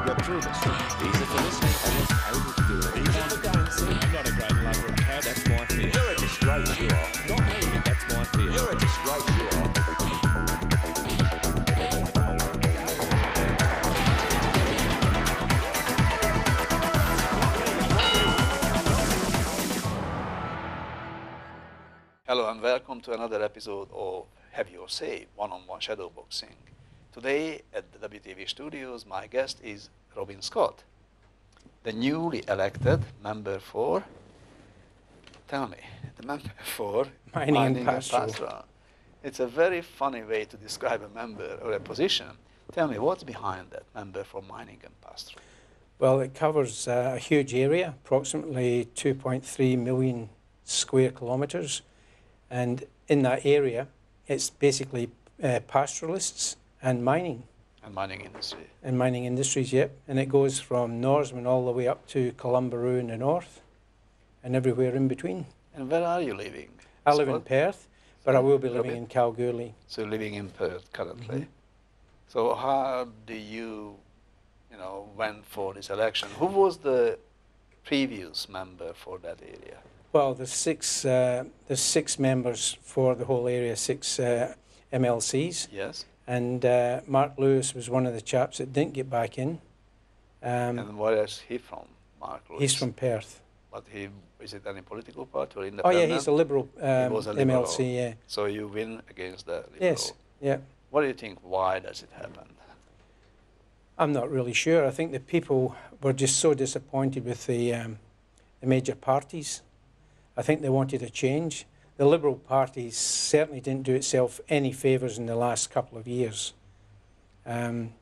get through this. Easy for listening and it's able to do it. Easy for dancing. I'm not a great lover of cats. That's my fear. You're a disgrace, you are. Not me, that's my fear. You're a disgrace, you are. Hello and welcome to another episode of Have Your Say, one-on-one shadowboxing. Today at the WTV studios, my guest is Robin Scott, the newly elected member for, tell me, the member for Mining and Pastoral. It's a very funny way to describe a member or a position. Tell me, what's behind that member for Mining and Pastoral? Well, it covers a huge area, approximately 2.3 million square kilometres. And in that area, it's basically pastoralists and mining. And mining industry. And mining industries, yep. And it goes from Norseman all the way up to Columbaroo in the north and everywhere in between. And where are you living? I live in Perth, but I will be living Robin? in Kalgoorlie. So living in Perth currently. Mm-hmm. So how do you went for this election? Who was the previous member for that area? Well, there's six members for the whole area, six MLCs. Yes. And Mark Lewis was one of the chaps that didn't get back in. And where is he from, Mark Lewis? He's from Perth. But is it any political party or Oh independent? yeah, he's a Liberal, He was a Liberal. MLC, yeah. So you win against the Liberal? Yes, yeah. What do you think? Why does it happen? I'm not really sure. I think the people were just so disappointed with the major parties. I think they wanted a change. The Liberal Party certainly didn't do itself any favours in the last couple of years. Colin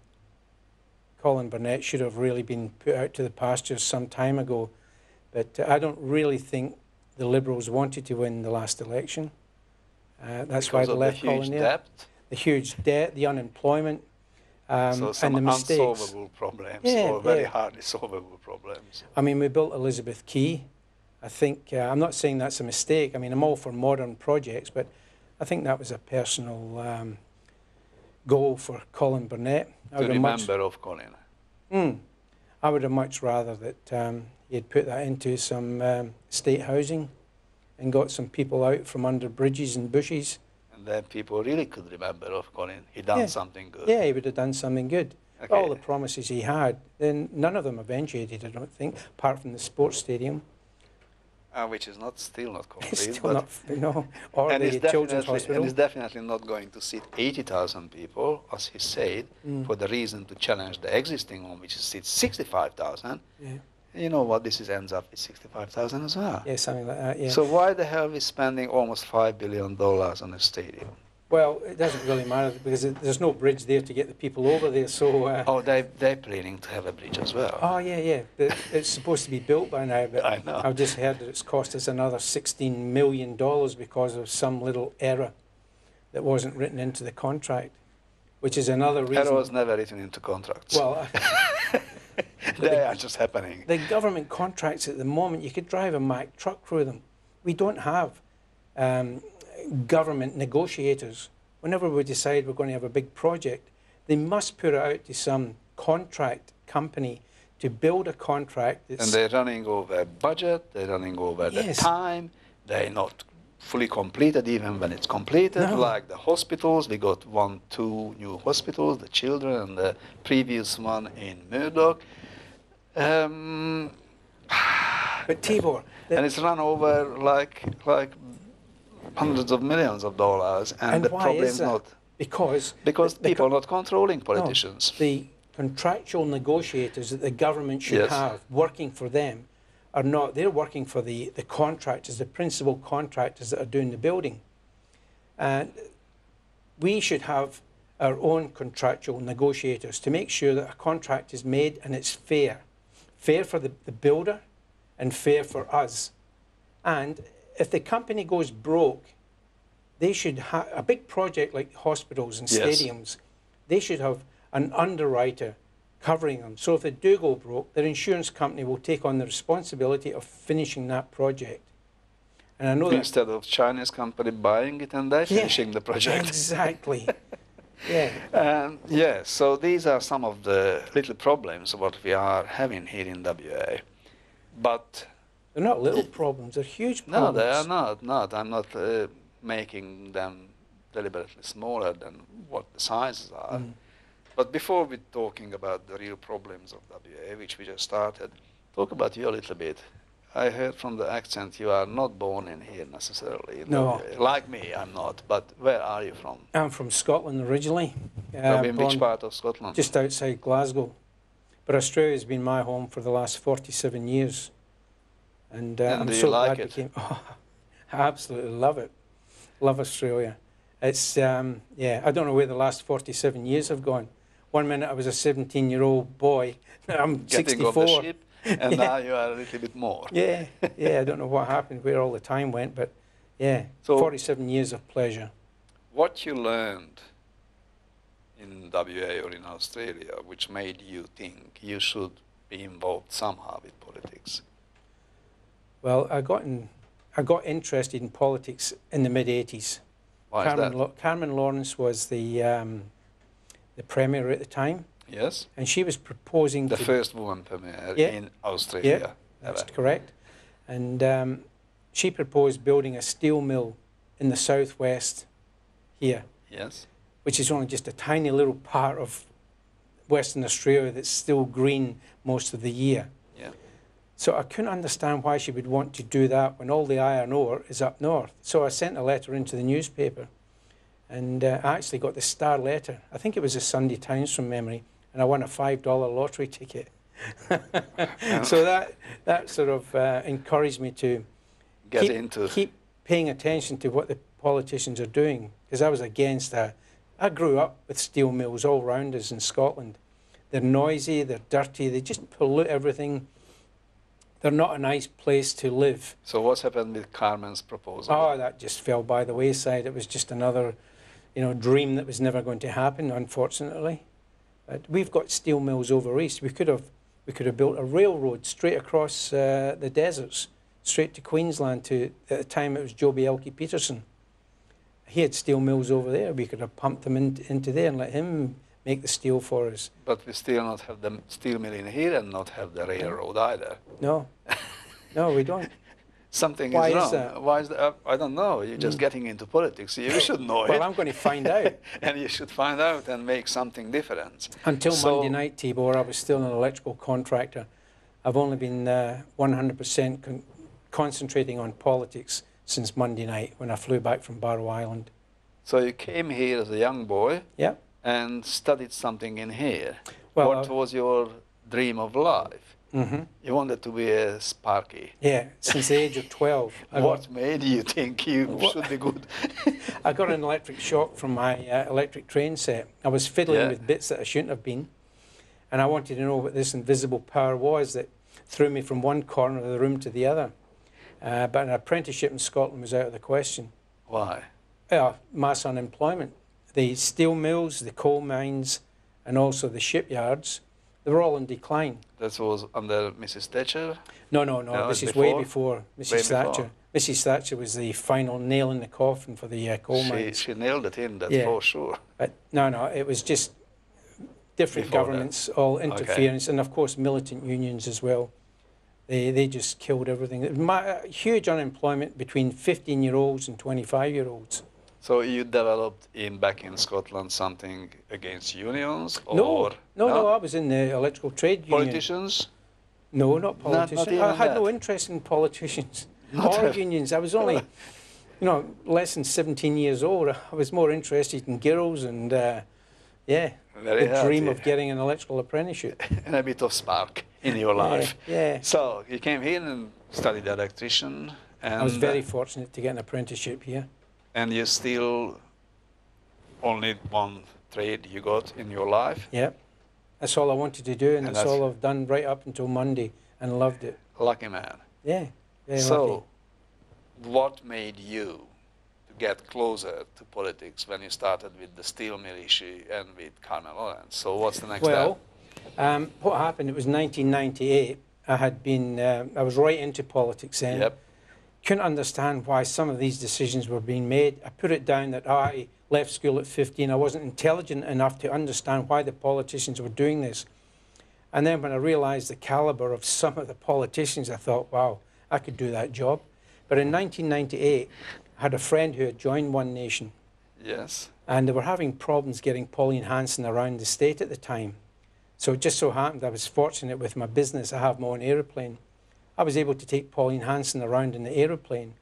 Burnett should have really been put out to the pastures some time ago, but I don't really think the Liberals wanted to win the last election. That's why they left Colin there. The huge debt, the unemployment, so some and the mistakes. unsolvable problems, or very hardly solvable problems. I mean, we built Elizabeth Quay. I think, I'm not saying that's a mistake. I mean, I'm all for modern projects, but I think that was a personal goal for Colin Burnett. To be member of Colin. I would have much rather that he'd put that into some state housing and got some people out from under bridges and bushes. And then people really could remember of Colin. He done something good. Yeah, he would have done something good. Okay. All the promises he had, then none of them eventuated, I don't think, apart from the sports stadium. Which is still not complete. It's still not, or and the children's hospital. And he's definitely not going to seat 80,000 people, as he said, for the reason to challenge the existing one, which seats 65,000. Yeah. And you know what? This ends up with 65,000 as well. Yeah, something like that, yeah. So why the hell are we spending almost $5 billion on a stadium? Well, it doesn't really matter because there's no bridge there to get the people over there, so... oh, they're planning to have a bridge as well. Oh, yeah. It's supposed to be built by now, but I know. I've just heard that it's cost us another $16 million because of some little error that wasn't written into the contract, which is another reason... Error was never written into contracts. Well... they are just happening. The government contracts at the moment, you could drive a Mack truck through them. We don't have... government negotiators. Whenever we decide we're going to have a big project, they must put it out to some contract company to build a contract. And they're running over budget, they're running over the time, they're not fully completed even when it's completed, like the hospitals. We got 2 new hospitals, the children and the previous one in Murdoch. But Tibor... And it's run over like hundreds of millions of dollars, and the problem is not because people are not controlling politicians. No, the contractual negotiators that the government should have working for them are not. They're working for the contractors, the principal contractors that are doing the building. And we should have our own contractual negotiators to make sure that a contract is made and it's fair for the builder and fair for us. And if the company goes broke, they should have a big project like hospitals and stadiums. They should have an underwriter covering them. So if they do go broke, their insurance company will take on the responsibility of finishing that project. And I know instead of Chinese company buying it and they finishing the project. Exactly. Yeah, so these are some of the little problems what we are having here in WA. But they're not little problems, they're huge no, problems. they are not. I'm not making them deliberately smaller than what the sizes are. But before we're talking about the real problems of WA, which we just started, talk about you a little bit. I heard from the accent you are not born in here necessarily. In No. WA. Like me, I'm not. But where are you from? I'm from Scotland originally. From in which born part of Scotland? just outside Glasgow. But Australia's been my home for the last 47 years. And I'm do you so like glad it? I absolutely love it. Love Australia. It's, yeah, I don't know where the last 47 years have gone. One minute I was a 17-year-old boy, I'm Getting 64. on the ship, and now you are a little bit more. Yeah, I don't know what happened, where all the time went, but yeah, So 47 years of pleasure. What you learned in WA or in Australia, which made you think you should be involved somehow with politics? Well, I got interested in politics in the mid-80s. Why is that? Carmen Lawrence was the premier at the time. Yes. And she was proposing The to, first woman premier Yeah. in Australia. yeah, that's ever. correct. And she proposed building a steel mill in the southwest here, Yes. which is only just a tiny little part of Western Australia that's still green most of the year. Yeah. So I couldn't understand why she would want to do that when all the iron ore is up north. So I sent a letter into the newspaper, and I actually got the Star letter. I think it was a Sunday Times from memory, and I won a $5 lottery ticket. So that sort of encouraged me to keep paying attention to what the politicians are doing, because I was against that. I grew up with steel mills all round us in Scotland. They're noisy, they're dirty, they just pollute everything. They're not a nice place to live. So what's happened with Carmen's proposal? Oh, that just fell by the wayside. It was just another, dream that was never going to happen, unfortunately. But we've got steel mills over east. We could have built a railroad straight across the deserts, straight to Queensland. At the time it was Joby Elkie Peterson. He had steel mills over there. We could have pumped them into there and let him make the steel for us. But we still not have the steel mill in here and not have the railroad either. No, no, we don't. Something Why is wrong. is that? Why is that? I don't know. You're just getting into politics. You should know it. Well, I'm going to find out. And you should find out and make something different. Until Monday night, Tibor, I was still an electrical contractor. I've only been 100% concentrating on politics since Monday night when I flew back from Barrow Island. So you came here as a young boy Yeah. and studied something in here. Well, What was your dream of life? Mm-hmm. You wanted to be a Sparky. Yeah, since the age of 12. What made you think you should be good? I got an electric shock from my electric train set. I was fiddling Yeah. with bits that I shouldn't have been, and I wanted to know what this invisible power was that threw me from one corner of the room to the other. But an apprenticeship in Scotland was out of the question. Why? Mass unemployment. The steel mills, the coal mines, and also the shipyards, they were all in decline. That was under Mrs. Thatcher? No, this is way before Mrs. Way Thatcher. before. Mrs. Thatcher was the final nail in the coffin for the coal mines. She nailed it in, that's Yeah. for sure. But no, it was just different Before governments, all Okay. interference, and of course militant unions as well. They just killed everything. Huge unemployment between 15-year-olds and 25-year-olds. So you developed back in Scotland something against unions? Or No, I was in the electrical trade union. Politicians? No, not politicians. even I had that. no interest in politicians Not or a- unions. I was only, less than 17 years old. I was more interested in girls and, Very the dream healthy. of getting an electrical apprenticeship. And a bit of spark in your life. Yeah. So you came here and studied electrician. And I was very fortunate to get an apprenticeship here. And you still only one trade you got in your life? Yeah. That's all I wanted to do, and And that's that's- all I've done right up until Monday, and loved it. Lucky man. Yeah, very So, lucky. what made you to get closer to politics when you started with the steel mill issue and with Carmen Lawrence? So what's the next Well, step? what happened, it was 1998. I was right into politics then. Yep. couldn't understand why some of these decisions were being made. I put it down that I left school at 15. I wasn't intelligent enough to understand why the politicians were doing this. And then when I realized the caliber of some of the politicians, I thought, wow, I could do that job. But in 1998, I had a friend who had joined One Nation. Yes. And they were having problems getting Pauline Hanson around the state at the time. So it just so happened I was fortunate with my business. I have my own aeroplane. I was able to take Pauline Hanson around in the aeroplane.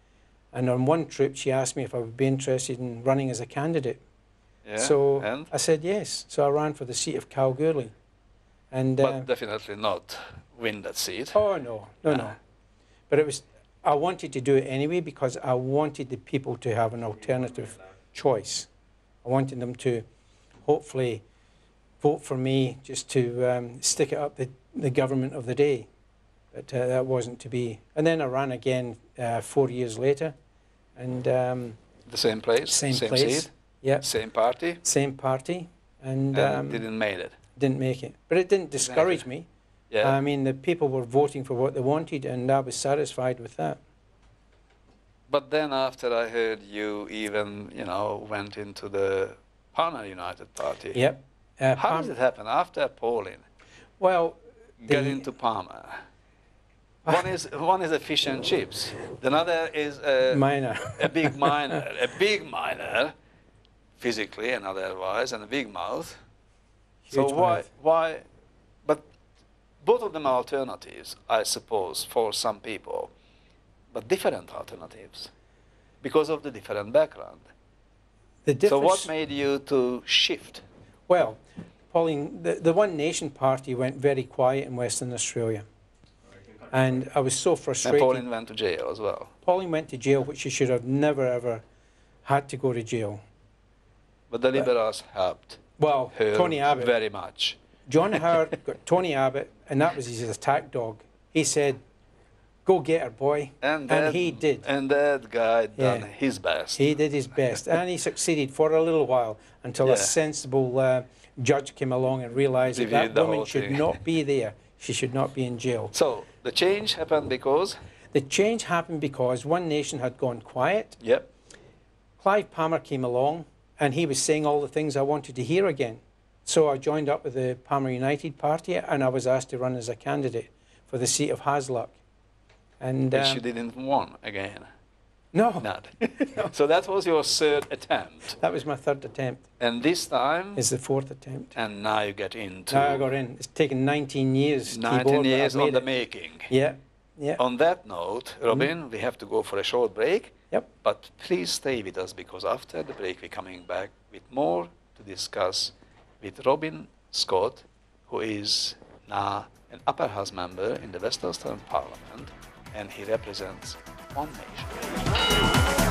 And on one trip, she asked me if I would be interested in running as a candidate. Yeah. So and? I said yes. So I ran for the seat of Kalgoorlie. And, but definitely not win that seat. Oh, no. But it was, I wanted to do it anyway because I wanted the people to have an alternative choice. I wanted them to hopefully vote for me just to stick it up the government of the day. But that wasn't to be. And then I ran again 4 years later. And the same place? Same place. Seat? Yeah. Same party? Same party. And didn't make it? Didn't make it. But it didn't discourage me. Yeah. I mean, the people were voting for what they wanted, and I was satisfied with that. But then after I heard you even, went into the Parma United Party. Yep. How does it happen after Pauline? Well, get into Parma. One is a fish and chips. The other is a miner. a big miner, physically and otherwise, and a big mouth. Huge mouth. Why? But both of them are alternatives, I suppose, for some people, but different alternatives because of the different background. So what made you to shift? Well, Pauline, the One Nation Party went very quiet in Western Australia. And I was so frustrated. And Pauline went to jail as well. Pauline went to jail, which she should have never, ever had to go to jail. But the Liberals helped. Well, Tony Abbott. Very much. John Howard got Tony Abbott, and that was his attack dog. He said, go get her, boy. And he did. And that guy done his best. He did his best. And he succeeded for a little while until a sensible judge came along and realized that woman should not be there. She should not be in jail. So the change happened because? The change happened because One Nation had gone quiet. Yep. Clive Palmer came along, and he was saying all the things I wanted to hear again. So I joined up with the Palmer United Party, and I was asked to run as a candidate for the seat of Hasluck. And you didn't win again. No. Not. No. So that was your third attempt. That was my third attempt. And this time? It's the fourth attempt. And now you get into... Now I got in. It's taken 19 years. 19 years on the making. Yeah. Yeah. On that note, Robin, we have to go for a short break. Yep. But please stay with us, because after the break we're coming back with more to discuss with Robin Scott, who is now an upper house member in the West Australian Parliament, and he represents One Nation.